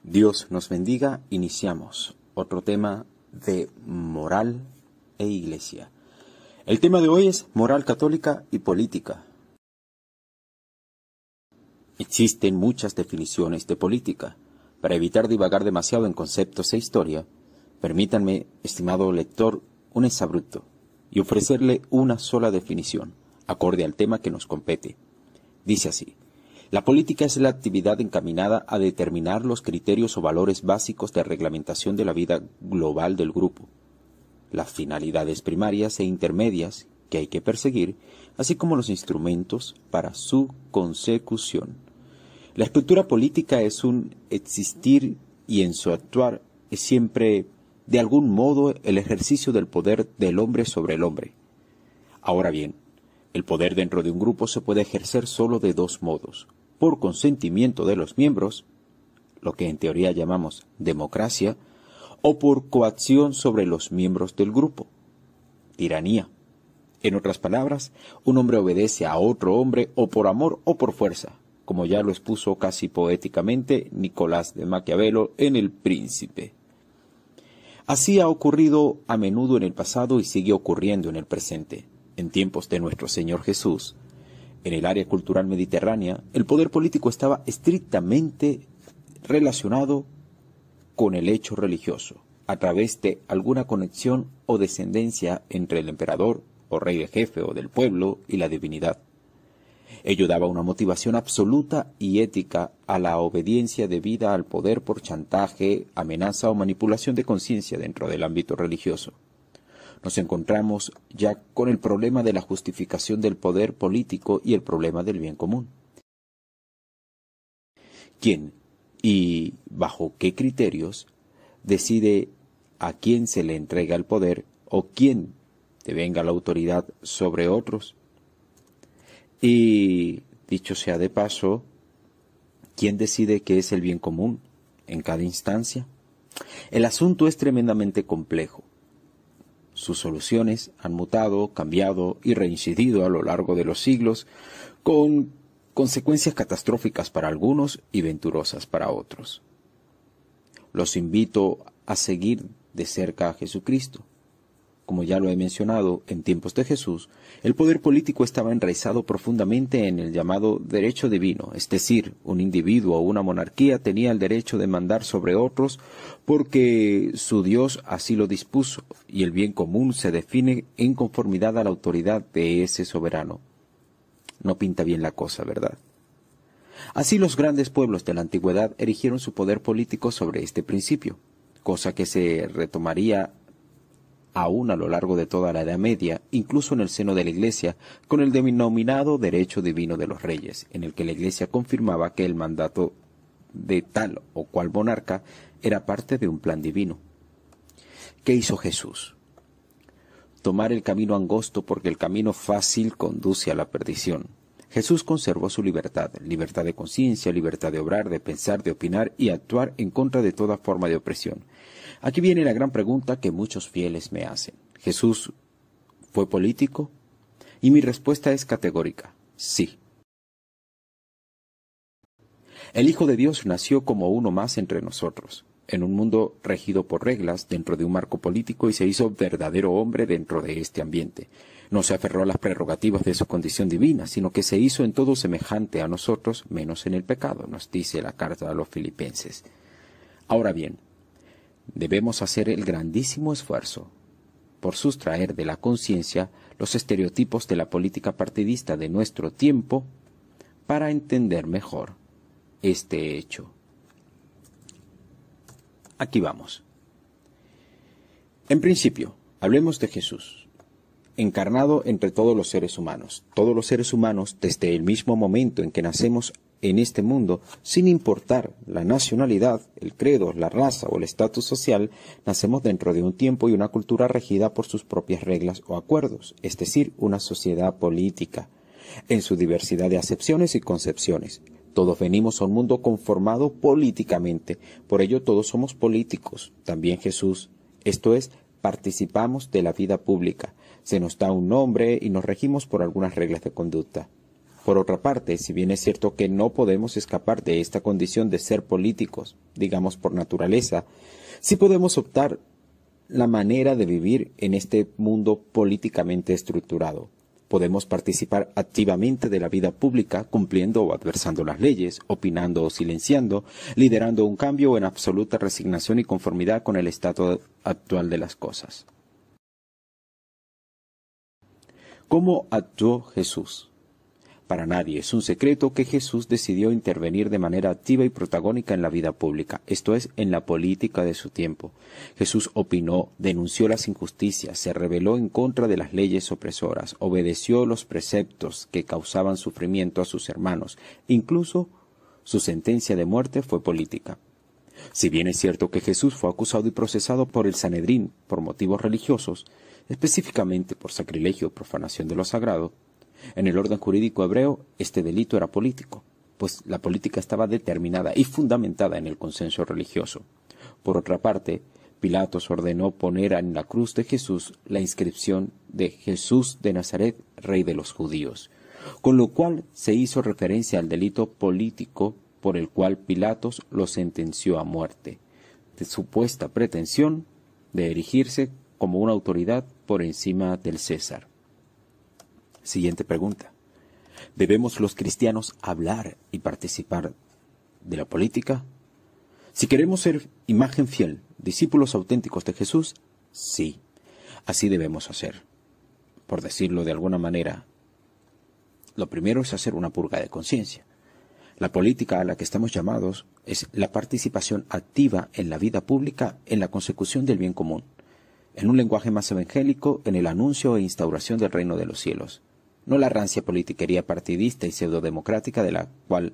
Dios nos bendiga. Iniciamos otro tema de moral e iglesia. El tema de hoy es moral católica y política. Existen muchas definiciones de política. Para evitar divagar demasiado en conceptos e historia, permítanme, estimado lector, un exabrupto y ofrecerle una sola definición, acorde al tema que nos compete. Dice así: la política es la actividad encaminada a determinar los criterios o valores básicos de reglamentación de la vida global del grupo, las finalidades primarias e intermedias que hay que perseguir, así como los instrumentos para su consecución. La estructura política es un existir y en su actuar es siempre, de algún modo, el ejercicio del poder del hombre sobre el hombre. Ahora bien, el poder dentro de un grupo se puede ejercer solo de dos modos: por consentimiento de los miembros, lo que en teoría llamamos democracia, o por coacción sobre los miembros del grupo, tiranía. En otras palabras, un hombre obedece a otro hombre o por amor o por fuerza, como ya lo expuso casi poéticamente Nicolás de Maquiavelo en El Príncipe. Así ha ocurrido a menudo en el pasado y sigue ocurriendo en el presente. En tiempos de nuestro Señor Jesús, en el área cultural mediterránea, el poder político estaba estrictamente relacionado con el hecho religioso, a través de alguna conexión o descendencia entre el emperador o rey de jefe o del pueblo y la divinidad. Ello daba una motivación absoluta y ética a la obediencia debida al poder por chantaje, amenaza o manipulación de conciencia dentro del ámbito religioso. Nos encontramos ya con el problema de la justificación del poder político y el problema del bien común. ¿Quién y bajo qué criterios decide a quién se le entrega el poder o quién devenga la autoridad sobre otros? Y, dicho sea de paso, ¿quién decide qué es el bien común en cada instancia? El asunto es tremendamente complejo. Sus soluciones han mutado, cambiado y reincidido a lo largo de los siglos, con consecuencias catastróficas para algunos y venturosas para otros. Los invito a seguir de cerca a Jesucristo. Como ya lo he mencionado, en tiempos de Jesús, el poder político estaba enraizado profundamente en el llamado derecho divino, es decir, un individuo o una monarquía tenía el derecho de mandar sobre otros porque su Dios así lo dispuso, y el bien común se define en conformidad a la autoridad de ese soberano. No pinta bien la cosa, ¿verdad? Así los grandes pueblos de la antigüedad erigieron su poder político sobre este principio, cosa que se retomaría aún a lo largo de toda la Edad Media, incluso en el seno de la Iglesia, con el denominado derecho divino de los reyes, en el que la Iglesia confirmaba que el mandato de tal o cual monarca era parte de un plan divino. ¿Qué hizo Jesús? Tomar el camino angosto porque el camino fácil conduce a la perdición. Jesús conservó su libertad de conciencia, libertad de obrar, de pensar, de opinar y actuar en contra de toda forma de opresión. Aquí viene la gran pregunta que muchos fieles me hacen. ¿Jesús fue político? Y mi respuesta es categórica: sí. El Hijo de Dios nació como uno más entre nosotros, en un mundo regido por reglas, dentro de un marco político, y se hizo verdadero hombre dentro de este ambiente. No se aferró a las prerrogativas de su condición divina, sino que se hizo en todo semejante a nosotros, menos en el pecado, nos dice la carta a los Filipenses. Ahora bien, debemos hacer el grandísimo esfuerzo por sustraer de la conciencia los estereotipos de la política partidista de nuestro tiempo para entender mejor este hecho. Aquí vamos. En principio, hablemos de Jesús, encarnado entre todos los seres humanos. Todos los seres humanos, desde el mismo momento en que nacemos en este mundo, sin importar la nacionalidad, el credo, la raza o el estatus social, nacemos dentro de un tiempo y una cultura regida por sus propias reglas o acuerdos, es decir, una sociedad política, en su diversidad de acepciones y concepciones. Todos venimos a un mundo conformado políticamente, por ello todos somos políticos, también Jesús. Esto es, participamos de la vida pública, se nos da un nombre y nos regimos por algunas reglas de conducta. Por otra parte, si bien es cierto que no podemos escapar de esta condición de ser políticos, digamos por naturaleza, sí podemos optar la manera de vivir en este mundo políticamente estructurado. Podemos participar activamente de la vida pública, cumpliendo o adversando las leyes, opinando o silenciando, liderando un cambio o en absoluta resignación y conformidad con el estado actual de las cosas. ¿Cómo actuó Jesús? Para nadie es un secreto que Jesús decidió intervenir de manera activa y protagónica en la vida pública, esto es, en la política de su tiempo. Jesús opinó, denunció las injusticias, se rebeló en contra de las leyes opresoras, obedeció los preceptos que causaban sufrimiento a sus hermanos. Incluso su sentencia de muerte fue política. Si bien es cierto que Jesús fue acusado y procesado por el Sanedrín por motivos religiosos, específicamente por sacrilegio o profanación de lo sagrado, en el orden jurídico hebreo, este delito era político, pues la política estaba determinada y fundamentada en el consenso religioso. Por otra parte, Pilatos ordenó poner en la cruz de Jesús la inscripción de Jesús de Nazaret, Rey de los Judíos, con lo cual se hizo referencia al delito político por el cual Pilatos lo sentenció a muerte, de supuesta pretensión de erigirse como una autoridad por encima del César. Siguiente pregunta. ¿Debemos los cristianos hablar y participar de la política? Si queremos ser imagen fiel, discípulos auténticos de Jesús, sí, así debemos hacer. Por decirlo de alguna manera, lo primero es hacer una purga de conciencia. La política a la que estamos llamados es la participación activa en la vida pública en la consecución del bien común, en un lenguaje más evangélico, en el anuncio e instauración del reino de los cielos. No la rancia politiquería partidista y pseudodemocrática de la cual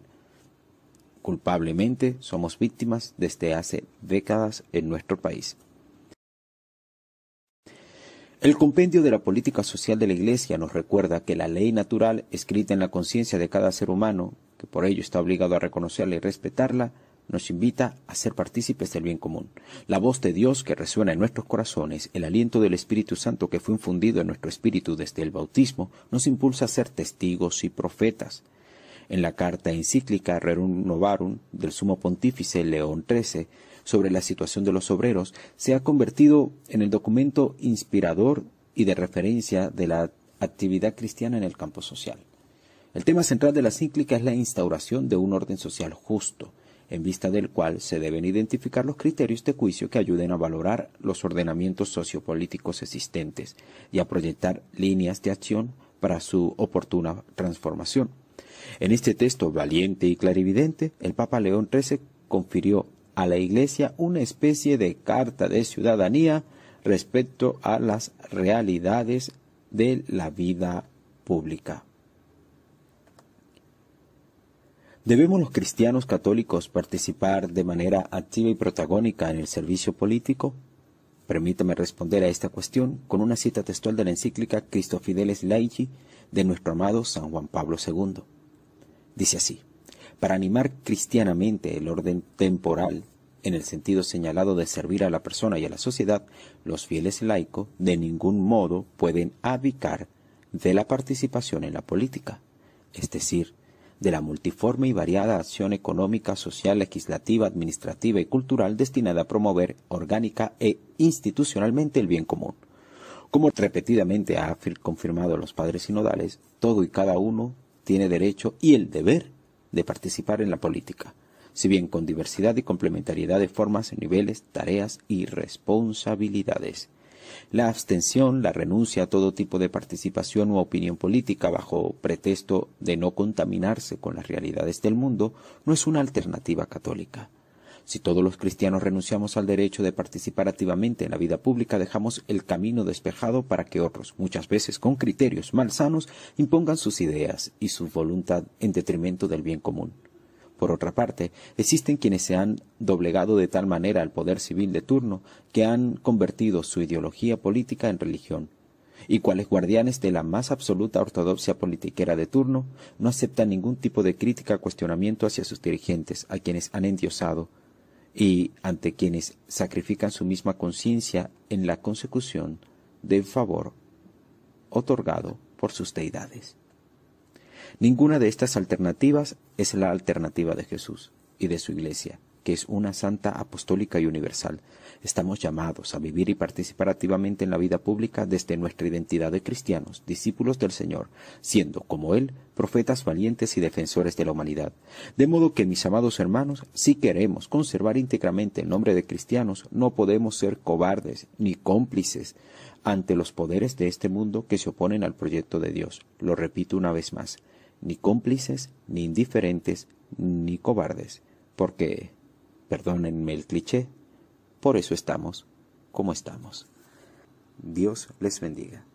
culpablemente somos víctimas desde hace décadas en nuestro país. El compendio de la política social de la Iglesia nos recuerda que la ley natural escrita en la conciencia de cada ser humano, que por ello está obligado a reconocerla y respetarla, nos invita a ser partícipes del bien común. La voz de Dios que resuena en nuestros corazones, el aliento del Espíritu Santo que fue infundido en nuestro espíritu desde el bautismo, nos impulsa a ser testigos y profetas. En la carta encíclica Rerum Novarum del Sumo Pontífice León XIII sobre la situación de los obreros, se ha convertido en el documento inspirador y de referencia de la actividad cristiana en el campo social. El tema central de la encíclica es la instauración de un orden social justo, en vista del cual se deben identificar los criterios de juicio que ayuden a valorar los ordenamientos sociopolíticos existentes y a proyectar líneas de acción para su oportuna transformación. En este texto valiente y clarividente, el Papa León XIII confirió a la Iglesia una especie de carta de ciudadanía respecto a las realidades de la vida pública. ¿Debemos los cristianos católicos participar de manera activa y protagónica en el servicio político? Permítame responder a esta cuestión con una cita textual de la encíclica Christo Fideles Laici de nuestro amado San Juan Pablo II. Dice así: para animar cristianamente el orden temporal, en el sentido señalado de servir a la persona y a la sociedad, los fieles laicos de ningún modo pueden abdicar de la participación en la política, es decir, de la multiforme y variada acción económica, social, legislativa, administrativa y cultural destinada a promover orgánica e institucionalmente el bien común. Como repetidamente ha confirmado los padres sinodales, todo y cada uno tiene derecho y el deber de participar en la política, si bien con diversidad y complementariedad de formas, niveles, tareas y responsabilidades. La abstención, la renuncia a todo tipo de participación u opinión política bajo pretexto de no contaminarse con las realidades del mundo no es una alternativa católica. Si todos los cristianos renunciamos al derecho de participar activamente en la vida pública, dejamos el camino despejado para que otros, muchas veces con criterios malsanos, impongan sus ideas y su voluntad en detrimento del bien común. Por otra parte, existen quienes se han doblegado de tal manera al poder civil de turno que han convertido su ideología política en religión, y cuales guardianes de la más absoluta ortodoxia politiquera de turno no aceptan ningún tipo de crítica o cuestionamiento hacia sus dirigentes, a quienes han endiosado, y ante quienes sacrifican su misma conciencia en la consecución del favor otorgado por sus deidades. Ninguna de estas alternativas es la alternativa de Jesús y de su Iglesia, que es una santa, apostólica y universal. Estamos llamados a vivir y participar activamente en la vida pública desde nuestra identidad de cristianos, discípulos del Señor, siendo, como Él, profetas valientes y defensores de la humanidad. De modo que, mis amados hermanos, si queremos conservar íntegramente el nombre de cristianos, no podemos ser cobardes ni cómplices ante los poderes de este mundo que se oponen al proyecto de Dios. Lo repito una vez más, ni cómplices, ni indiferentes, ni cobardes, porque, perdónenme el cliché, por eso estamos como estamos. Dios les bendiga.